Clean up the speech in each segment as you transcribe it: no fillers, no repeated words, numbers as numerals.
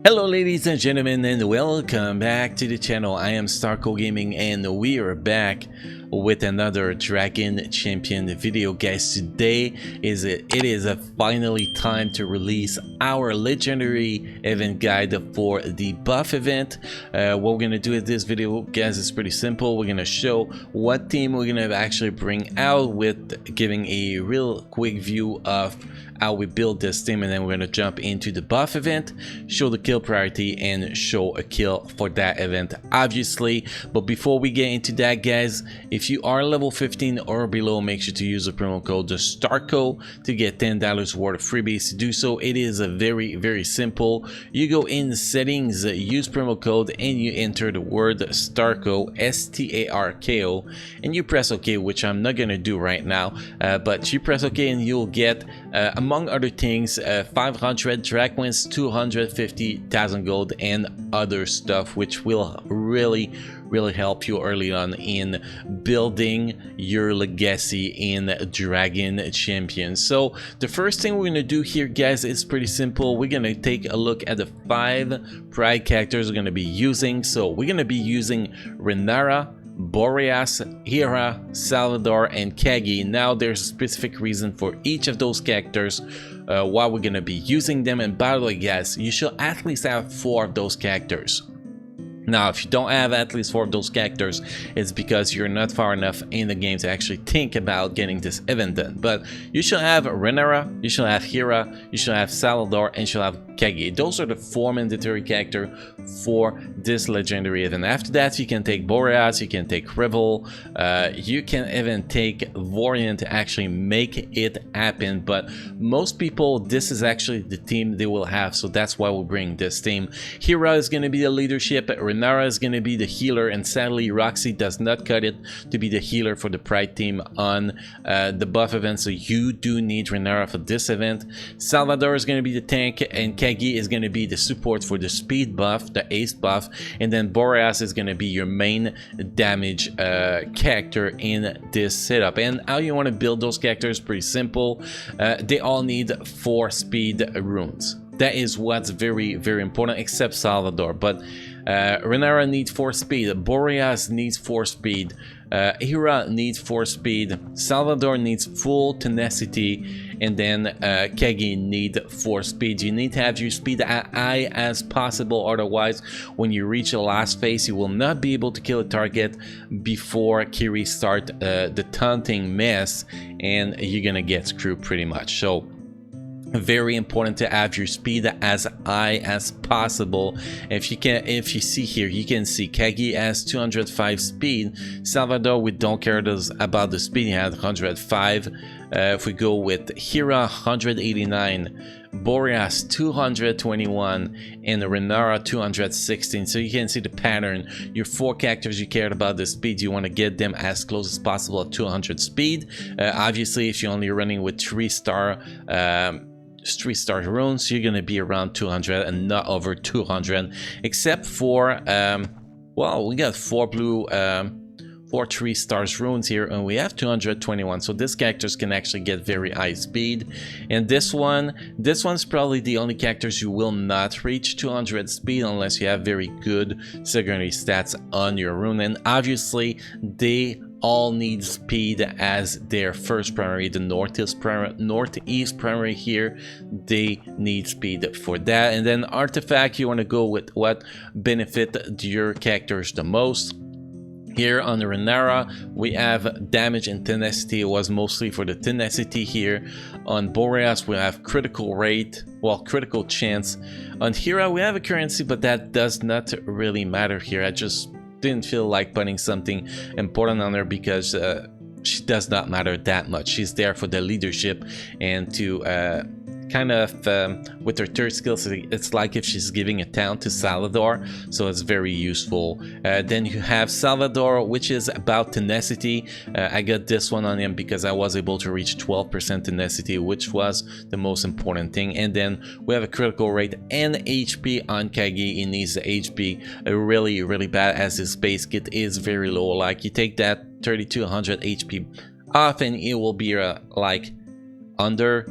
Hello ladies and gentlemen, and welcome back to the channel. I am Starco Gaming and we are back with another Dragon Champion video. Guys, today it is finally time to release our legendary event guide for the buff event. What we're gonna do in this video, guys, is pretty simple. We're gonna show what team we're gonna actually bring out, with giving a real quick view of how we build this team, and then we're gonna jump into the buff event, show the kill priority, and show a kill for that event, obviously. But before we get into that, guys, if you are level 15 or below, make sure to use the promo code STARCO to get $10 worth of freebies. To do so, it is a very simple. You go in settings, use promo code, and you enter the word STARCO, STARKO, and you press OK, which I'm not gonna do right now, but you press OK and you'll get among other things 500 Dragwins, 250,000 gold, and other stuff, which will really help you early on in building your legacy in Dragon Champion. So the first thing we're gonna do here, guys, is pretty simple. We're gonna take a look at the 5 pride characters we're gonna be using. So we're gonna be using Renara, Boreas, Hera, Salvador, and Kagi. Now there's a specific reason for each of those characters why we're gonna be using them. And by the way, guys, you should at least have 4 of those characters. Now, if you don't have at least 4 of those characters, it's because you're not far enough in the game to actually think about getting this event done. But you should have Renara, you should have Hera, you should have Salvador, and you should have Kagi. Those are the 4 mandatory characters for this legendary event. After that, you can take Boreas, you can take Revel, you can even take Vorian to actually make it happen. But most people, this is actually the team they will have, so that's why we bring this team. Hera is going to be the leadership, Renara is going to be the healer, and sadly Roxy does not cut it to be the healer for the Pride team on the buff event, so you do need Renara for this event. Salvador is going to be the tank, and Kagi is going to be the support for the speed buff, the ace buff, and then Boreas is going to be your main damage character in this setup. And how you want to build those characters, pretty simple. They all need 4 speed runes. That is what's very important, except Salvador. But Renara needs 4 speed, Boreas needs 4 speed, Hera needs 4 speed, Salvador needs full tenacity, and then Kagi need 4 speed. You need to have your speed as high as possible, otherwise when you reach the last phase you will not be able to kill a target before Kiri start the taunting mess, and you're gonna get screwed pretty much. So very important to have your speed as high as possible. If you see here, you can see Kagi has 205 speed. Salvador, we don't care about the speed, he had 105. If we go with Hera, 189, Boreas 221, and Renara 216. So you can see the pattern. Your 4 characters you cared about the speed, you want to get them as close as possible at 200 speed. Obviously, if you're only running with 3-star runes, you're gonna be around 200 and not over 200, except for well, we got 4 blue 4 3-star runes here, and we have 221, so these characters can actually get very high speed. And this one's probably the only characters you will not reach 200 speed unless you have very good secondary stats on your rune. And obviously they all need speed as their first primary. The northeast primary here, they need speed for that. And then artifact, you want to go with what benefit your characters the most. Here on the Renara, we have damage and tenacity. It was mostly for the tenacity here. On Boreas, we have critical rate, well, critical chance. On Hera, we have a currency, but that does not really matter here. I just didn't feel like putting something important on her because she does not matter that much. She's there for the leadership and to kind of with her 3rd skill, so it's like if she's giving a town to Salvador, so it's very useful. Then you have Salvador, which is about tenacity. I got this one on him because I was able to reach 12% tenacity, which was the most important thing. And then we have a critical rate and HP on Kagi. He needs the HP really bad, as his base kit is very low. Like, you take that 3200 HP off and it will be like under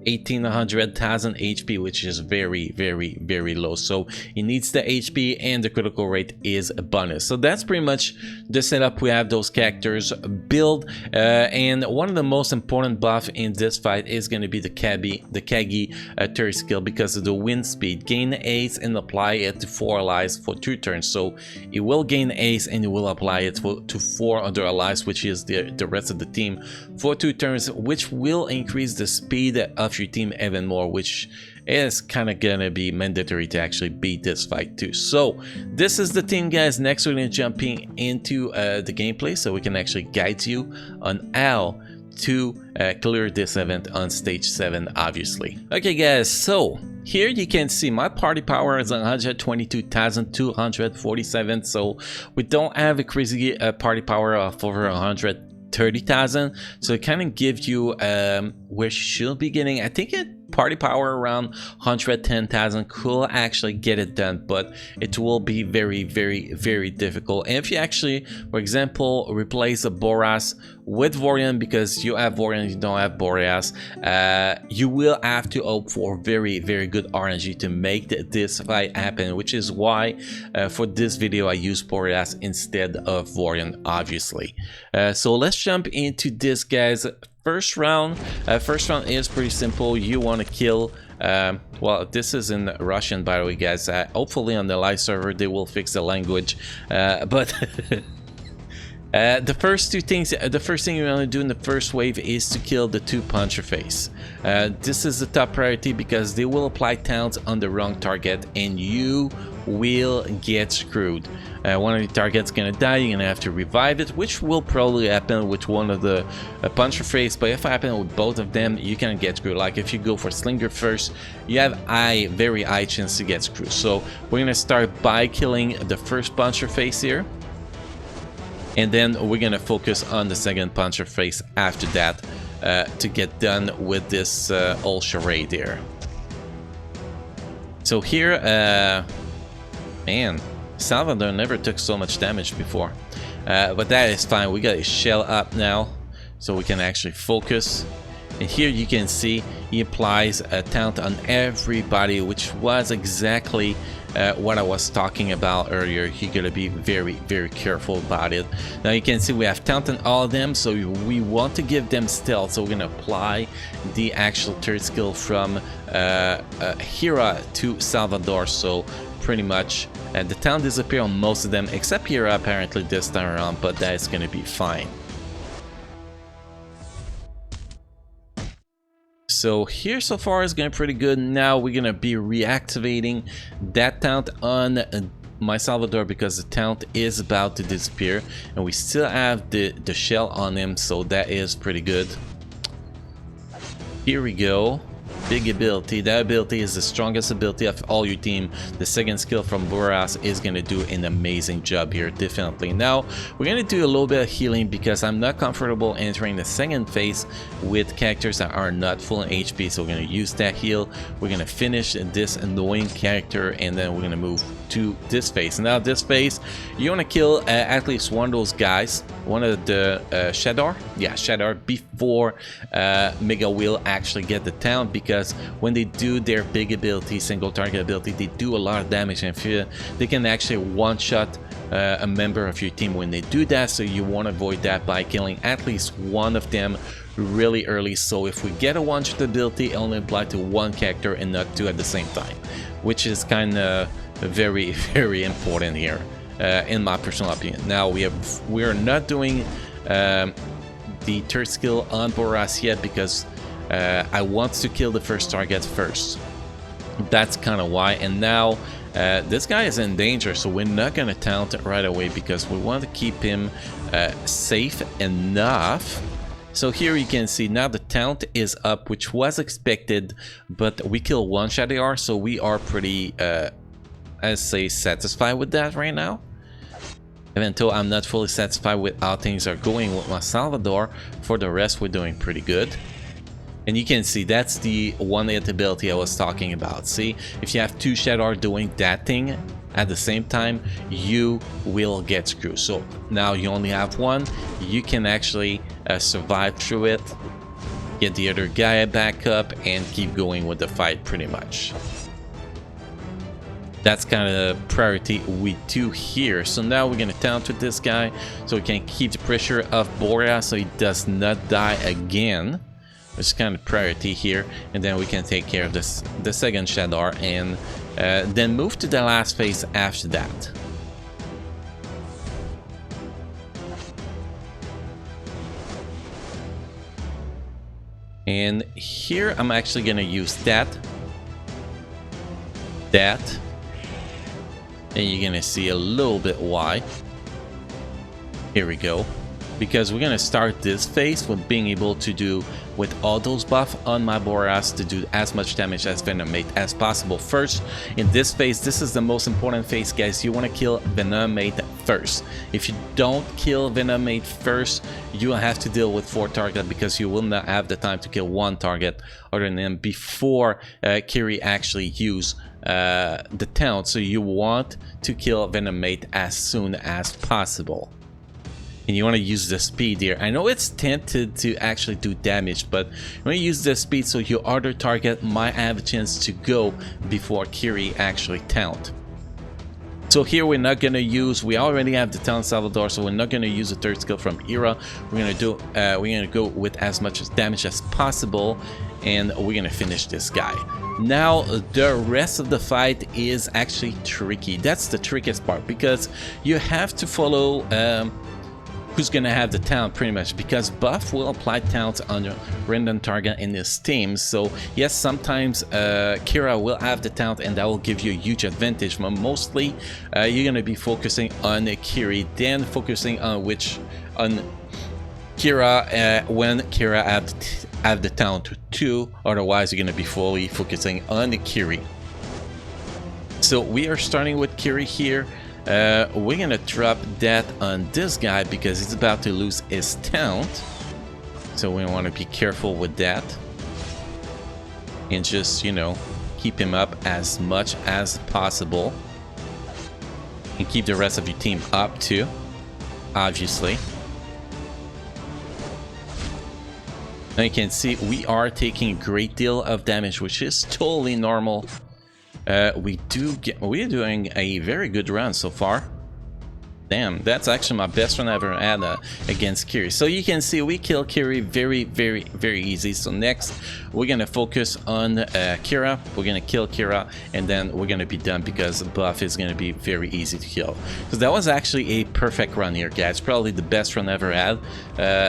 1800,000 HP, which is very, very, very low. So he needs the HP, and the critical rate is a bonus. So that's pretty much the setup. We have those characters build, and one of the most important buff in this fight is going to be the Kagi turret skill, because of the wind speed. Gain Ace and apply it to 4 allies for 2 turns. So it will gain Ace and it will apply it to 4 other allies, which is the rest of the team, for 2 turns, which will increase the speed of your team even more, which is kind of gonna be mandatory to actually beat this fight too. So this is the team, guys. Next we're gonna jumping into the gameplay, so we can actually guide you on how to clear this event on stage 7, obviously. Okay guys, so here you can see my party power is 122,247, so we don't have a crazy party power of over 130,000, so it kind of gives you where you should be getting. I think party power around 110,000 could actually get it done, but it will be very, very, very difficult. And if you actually, for example, replace a Boras with Vorian, because you have Vorian, you don't have Boreas, you will have to hope for very, very good RNG to make this fight happen, which is why for this video I use Boreas instead of Vorian, obviously. So let's jump into this, guys. First round is pretty simple. You want to kill well, this is in Russian, by the way, guys. Hopefully on the live server they will fix the language, but the first thing you want to do in the first wave is to kill the 2 puncher face. This is the top priority, because they will apply taunts on the wrong target and you will get screwed. One of the targets gonna die, you're gonna have to revive it, which will probably happen with one of the puncher face, but if it happens with both of them, you can get screwed. Like if you go for Slinger first, you have very high chance to get screwed. So we're gonna start by killing the first puncher face here, and then we're gonna focus on the second puncher face after that, to get done with this whole charade here. So here, man, Salvador never took so much damage before, but that is fine. We got his shell up now, so we can actually focus. And here you can see he applies a taunt on everybody, which was exactly what I was talking about earlier. You gotta be very, very careful about it. Now you can see we have taunt on all of them, so we want to give them stealth, so we're gonna apply the actual third skill from Hera to Salvador. So pretty much the taunt disappear on most of them except Hera apparently this time around, but that is gonna be fine. So here so far is going pretty good. Now we're gonna be reactivating that taunt on my Salvador, because the taunt is about to disappear and we still have the shell on him, so that is pretty good. Here we go. Big ability. That ability is the strongest ability of all your team. The second skill from Boras is going to do an amazing job here, definitely. Now we're going to do a little bit of healing, because I'm not comfortable entering the second phase with characters that are not full in HP, so we're going to use that heal. We're going to finish this annoying character, and then we're going to move to this phase. Now this phase, you want to kill at least one of those guys, one of the Shadar, yeah, Shadar, before Mega will actually get the taunt, because when they do their big ability, single target ability, they do a lot of damage, and they can actually one-shot a member of your team when they do that. So you want to avoid that by killing at least one of them really early. So if we get a one-shot ability, it only applies to one character and not 2 at the same time, which is kind of very, very important here, in my personal opinion. Now we are not doing the third skill on Boras yet, because I want to kill the first target first. That's kind of why. And now this guy is in danger, so we're not gonna taunt it right away, because we want to keep him safe enough. So here you can see now the taunt is up, which was expected, but we kill one Shadar, so we are pretty I say satisfied with that right now. Even though I'm not fully satisfied with how things are going with my Salvador, for the rest we're doing pretty good. And you can see that's the one-hit ability I was talking about. See, if you have 2 Shadar doing that thing at the same time, you will get screwed. So now you only have one, you can actually survive through it. get the other guy back up, and keep going with the fight pretty much. That's kind of the priority we do here. So now we're gonna taunt with this guy so we can keep the pressure of Boreas so he does not die again, which is kind of priority here. And then we can take care of this, the second Shadar, and then move to the last phase after that. And here I'm actually gonna use that, and you're gonna see a little bit why. Here we go. Because we're gonna start this phase with being able to do with all those buff on my Boreas to do as much damage as Venomate as possible. First, in this phase, this is the most important phase, guys. You want to kill Venomate first. If you don't kill Venomate first, you will have to deal with 4 targets because you will not have the time to kill 1 target other than him before Kiri actually use the taunt. So you want to kill Venomate as soon as possible. And you want to use the speed here. I know it's tempted to actually do damage, but you want to use the speed so your other target might have a chance to go before Kiri actually taunt. So here we're not gonna use, we already have the taunt Salvador, so we're not gonna use a third skill from Ira. We're gonna go with as much damage as possible, and we're gonna finish this guy. Now the rest of the fight is actually tricky. That's the trickiest part because you have to follow who's gonna have the taunt pretty much, because buff will apply taunts on a random target in this team. So yes, sometimes Kira will have the taunt and that will give you a huge advantage, but mostly you're gonna be focusing on Kiri, then focusing on Kira when Kira have the taunt too. Otherwise you're gonna be fully focusing on the Kiri. So we are starting with Kiri here. We're gonna drop that on this guy because he's about to lose his taunt, so we want to be careful with that and just, you know, keep him up as much as possible and keep the rest of your team up too, obviously. Now you can see we are taking a great deal of damage, which is totally normal. We're doing a very good run so far. Damn, that's actually my best run ever had against Kiri. So you can see we kill Kiri very easy. So next we're gonna focus on Kira. We're gonna kill Kira and then we're gonna be done because buff is gonna be very easy to kill. So that was actually a perfect run here, guys. Probably the best run ever had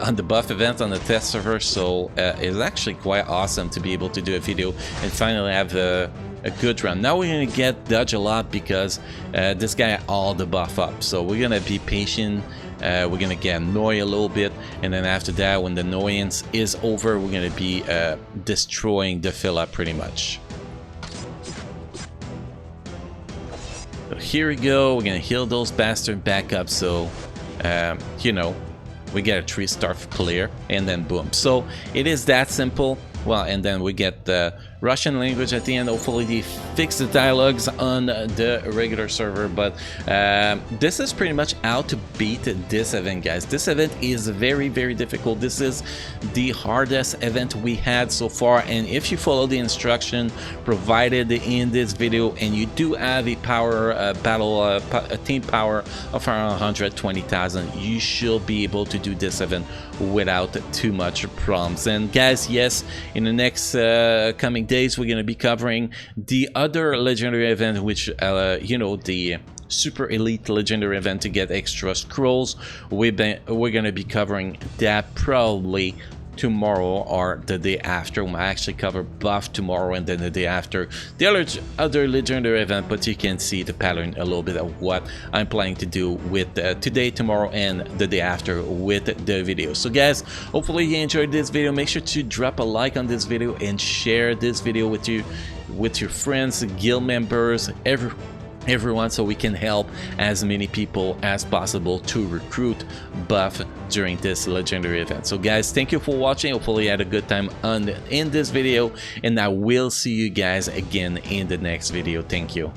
on the buff event on the test server. So it's actually quite awesome to be able to do a video and finally have a good run. Now we're gonna get dodge a lot because this guy had all the buff up, so we're gonna be patient. We're gonna get annoyed a little bit, and then after that, when the annoyance is over, we're gonna be destroying the Phila pretty much. So here we go. We're gonna heal those bastards back up, so you know, we get a 3-star clear, and then boom. So it is that simple. Well, and then we get the Russian language at the end. Hopefully they fix the dialogues on the regular server, but this is pretty much how to beat this event, guys. This event is very difficult. This is the hardest event we had so far, and if you follow the instruction provided in this video and you do have a power a team power of around 120,000, you should be able to do this event without too much problems. And guys, yes, in the next coming days we're going to be covering the other legendary event, which you know, the super elite legendary event to get extra scrolls. We're going to be covering that probably tomorrow or the day after. We'll actually cover buff tomorrow and then the day after the other legendary event, but you can see the pattern a little bit of what I'm planning to do with today, tomorrow, and the day after with the video. So guys, hopefully you enjoyed this video. Make sure to drop a like on this video and share this video with your friends, guild members, everyone, so we can help as many people as possible to recruit buff during this legendary event. So guys, thank you for watching. Hopefully you had a good time in this video, and I will see you guys again in the next video. Thank you.